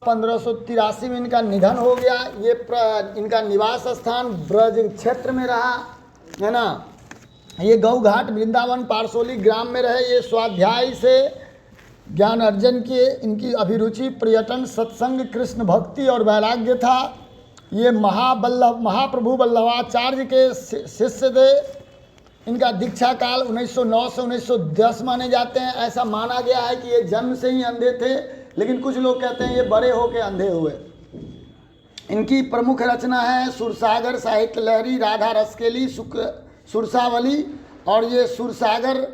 1583 में इनका निधन हो गया। ये इनका निवास स्थान ब्रज क्षेत्र में रहा, है ना। ये गौ घाट वृंदावन पारसोली ग्राम में रहे। ये स्वाध्याय से ज्ञान अर्जन किए। इनकी अभिरुचि पर्यटन, सत्संग, कृष्ण भक्ति और वैराग्य था। ये महाप्रभु वल्लभाचार्य के शिष्य थे। इनका दीक्षा काल 1909 से 1910 माने जाते हैं। ऐसा माना गया है कि ये जन्म से ही अंधे थे, लेकिन कुछ लोग कहते हैं ये बड़े होकर अंधे हुए। इनकी प्रमुख रचना है सुरसागर, साहित्य लहरी, राधा रसकेली, सुरसावली। और ये सुरसागर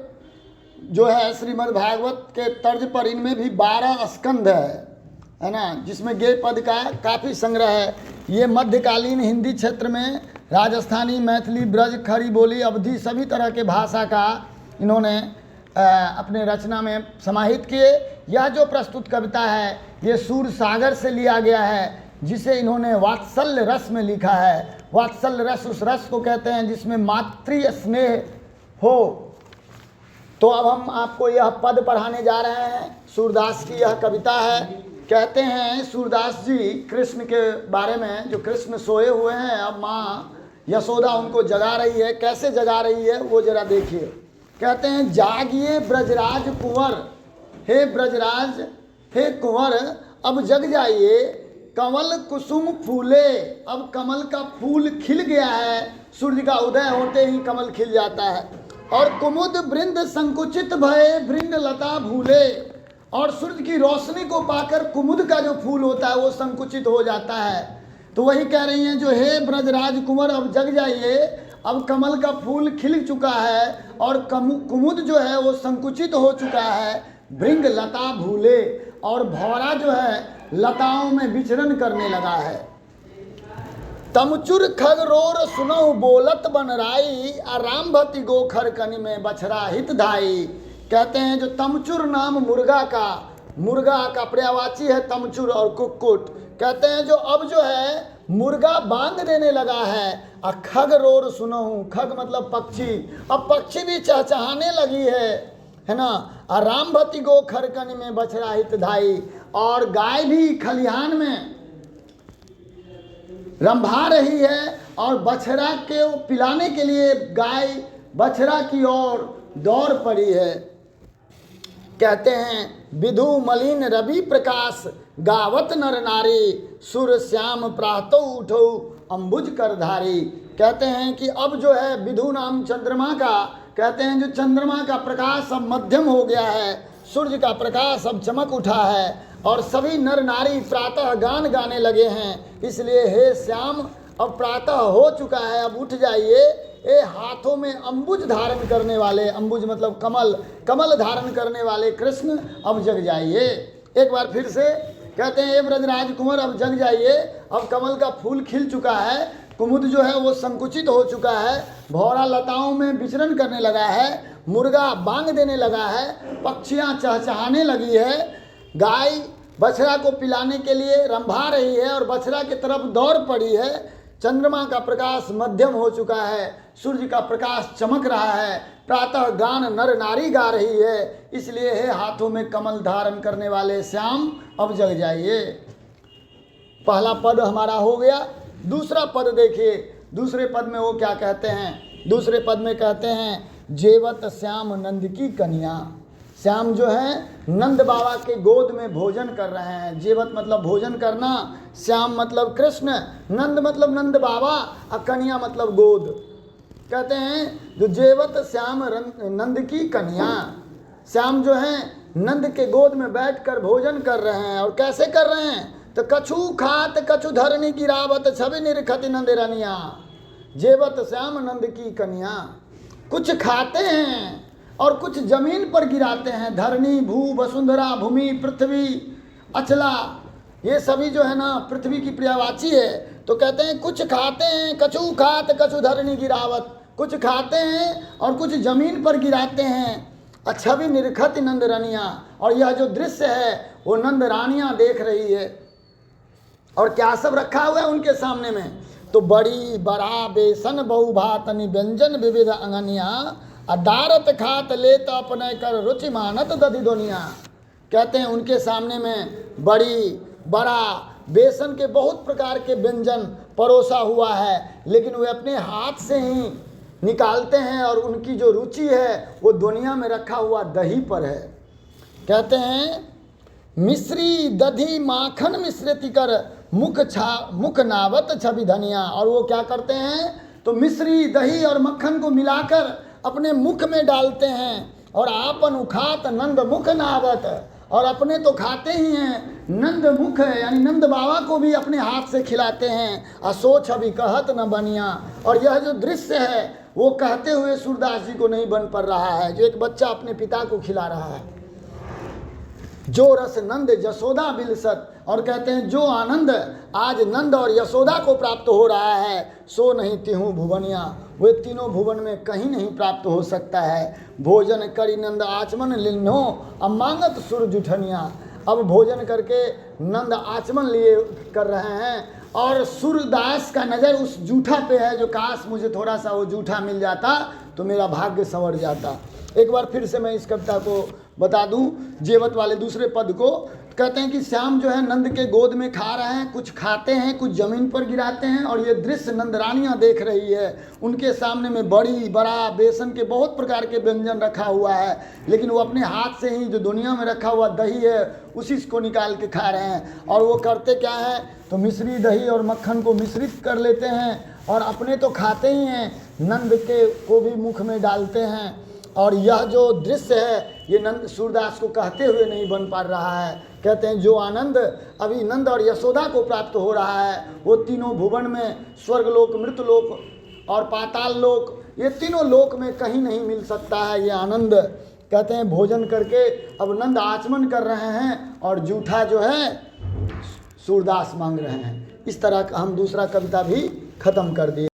जो है श्रीमद् भागवत के तर्ज पर, इनमें भी 12 स्कंध है ना, जिसमें गेय पद का काफ़ी संग्रह है। ये मध्यकालीन हिंदी क्षेत्र में राजस्थानी, मैथिली, ब्रज, खड़ी बोली, अवधी सभी तरह के भाषा का इन्होंने अपने रचना में समाहित किए। यह जो प्रस्तुत कविता है ये सूरसागर से लिया गया है, जिसे इन्होंने वात्सल्य रस में लिखा है। वात्सल्य रस उस रस को कहते हैं जिसमें मातृ स्नेह हो। तो अब हम आपको यह पद पढ़ाने जा रहे हैं। सूरदास की यह कविता है। कहते हैं सूरदास जी कृष्ण के बारे में, जो कृष्ण सोए हुए हैं, अब माँ यशोदा उनको जगा रही है। कैसे जगा रही है वो जरा देखिए। कहते हैं जागिए ब्रजराज कुंवर, हे ब्रजराज हे कुंवर अब जग जाइए, कमल कुसुम फूले। अब कमल का फूल खिल गया है, सूर्य का उदय होते ही कमल खिल जाता है। और कुमुद वृंद संकुचित भये, वृंद लता भूले। और सूर्य की रोशनी को पाकर कुमुद का जो फूल होता है वो संकुचित हो जाता है। तो वही कह रही हैं जो हे ब्रजराज कुंवर अब जग जाइए, अब कमल का फूल खिल चुका है और कुमुद जो है वो संकुचित हो चुका है। भृंग लता भूले, और भौरा जो है लताओं में विचरण करने लगा है। तमचुर खगरोर सुनहु बोलत बनराई, आराम भति गोखर कनि में बछरा हित धाई। कहते हैं जो तमचुर नाम मुर्गा का पर्यायवाची है तमचुर और कुक्कुट। कहते हैं जो अब जो है मुर्गा बांग देने लगा है। और खगरोर सुनहु, खग मतलब पक्षी, अब पक्षी भी चहचहाने लगी है ना। आराम भति गोखर कनि में बछरा हित धाई। और गाय भी खलिहान में रंभा रही है, और बछड़ा के पिलाने के लिए गाय बछड़ा की ओर दौड़ पड़ी है। कहते हैं विधु मलिन रवि प्रकाश, गावत नर नारी, सुर श्याम प्रातो उठो अंबुज कर धारी। कहते हैं कि अब जो है विधु नाम चंद्रमा का, कहते हैं जो चंद्रमा का प्रकाश अब मध्यम हो गया है, सूर्य का प्रकाश अब चमक उठा है, और सभी नर नारी प्रातः गान गाने लगे हैं। इसलिए हे श्याम अब प्रातः हो चुका है, अब उठ जाइए। ए हाथों में अंबुज धारण करने वाले, अंबुज मतलब कमल, कमल धारण करने वाले कृष्ण अब जग जाइए। एक बार फिर से कहते हैं ए ब्रजराज कुंवर अब जग जाइए, अब कमल का फूल खिल चुका है, कुमुद जो है वो संकुचित हो चुका है, भौरा लताओं में विचरण करने लगा है, मुर्गा बांग देने लगा है, पक्षियाँ चहचहाने लगी है, गाय बछड़ा को पिलाने के लिए रंभा रही है और बछड़ा की तरफ दौड़ पड़ी है, चंद्रमा का प्रकाश मध्यम हो चुका है, सूर्य का प्रकाश चमक रहा है, प्रातः गान नर नारी गा रही है। इसलिए है हाथों में कमल धारण करने वाले श्याम अब जग जाइए। पहला पद हमारा हो गया। दूसरा पद देखिए, दूसरे पद में वो क्या कहते हैं। दूसरे पद में कहते हैं जेवत श्याम नंद की कन्या। श्याम जो है नंद बाबा के गोद में भोजन कर रहे हैं। जेवत मतलब भोजन करना, श्याम मतलब कृष्ण, नंद मतलब नंद बाबा, और कन्या मतलब गोद। कहते हैं जो जेवत श्याम नंद की कन्या, श्याम जो है नंद के गोद में बैठकर भोजन कर रहे हैं। और कैसे कर रहे हैं तो कछु खात कछु धरनी गिरावत, छवि निरखत नंद रनिया। जेवत श्याम नंद की कन्या, कुछ खाते हैं और कुछ जमीन पर गिराते हैं। धरनी, भू, वसुंधरा, भूमि, पृथ्वी, अचला, ये सभी जो है ना पृथ्वी की पर्यायवाची है। तो कहते हैं कुछ खाते हैं, कछु खात कछु धरनी गिरावत, कुछ खाते हैं और कुछ जमीन पर गिराते हैं। अच्छा भी निरखत नंद रानियाँ, और यह जो दृश्य है वो नंद रानियाँ देख रही है। और क्या सब रखा हुआ है उनके सामने में, तो बड़ी बड़ा बेसन बहु भातनि व्यंजन विविध अंगनिया, अदारत खात लेत अपने कर रुचि मानत दधि दुनिया। कहते हैं उनके सामने में बड़ी बड़ा, बेसन के बहुत प्रकार के व्यंजन परोसा हुआ है, लेकिन वे अपने हाथ से ही निकालते हैं और उनकी जो रुचि है वो दुनिया में रखा हुआ दही पर है। कहते हैं मिश्री दधी माखन मिश्रित कर मुख नावत छवि धनिया। और वो क्या करते हैं, तो मिश्री दही और मक्खन को मिलाकर अपने मुख में डालते हैं और आपन उखात नंद मुख नावत, और अपने तो खाते ही हैं, नंद मुख यानी नंद बाबा को भी अपने हाथ से खिलाते हैं। असो छवि कहत न बनिया। और यह जो दृश्य है वो कहते हुए सूरदास जी को नहीं बन पड़ रहा है, जो एक बच्चा अपने पिता को खिला रहा है। जो रस नंद यशोदा बिलसत, और कहते हैं जो आनंद आज नंद और यशोदा को प्राप्त हो रहा है, सो नहीं तिहु भुवनिया, वे तीनों भुवन में कहीं नहीं प्राप्त हो सकता है। भोजन करी नंद आचमन लिन्हो अब मांगत सुर जुठनिया। अब भोजन करके नंद आचमन लिए कर रहे हैं और सूरदास का नज़र उस जूठा पे है, जो काश मुझे थोड़ा सा वो जूठा मिल जाता तो मेरा भाग्य संवर जाता। एक बार फिर से मैं इस कविता को बता दूं, जेवत वाले दूसरे पद को। कहते हैं कि श्याम जो है नंद के गोद में खा रहे हैं, कुछ खाते हैं, कुछ ज़मीन पर गिराते हैं, और ये दृश्य नंदरानियाँ देख रही है। उनके सामने में बड़ी बड़ा बेसन के बहुत प्रकार के व्यंजन रखा हुआ है, लेकिन वो अपने हाथ से ही जो दुनिया में रखा हुआ दही है उसी को निकाल के खा रहे हैं। और वो करते क्या है, तो मिश्री दही और मक्खन को मिश्रित कर लेते हैं और अपने तो खाते ही हैं, नंद के को भी मुख में डालते हैं। और यह जो दृश्य है ये नंद सूरदास को कहते हुए नहीं बन पा रहा है। कहते हैं जो आनंद अभी नंद और यशोदा को प्राप्त हो रहा है वो तीनों भुवन में, स्वर्गलोक, मृतलोक और पाताल लोक, ये तीनों लोक में कहीं नहीं मिल सकता है ये आनंद। कहते हैं भोजन करके अब नंद आचमन कर रहे हैं और जूठा जो है सूरदास मांग रहे हैं। इस तरह का हम दूसरा कविता भी खत्म कर दिए।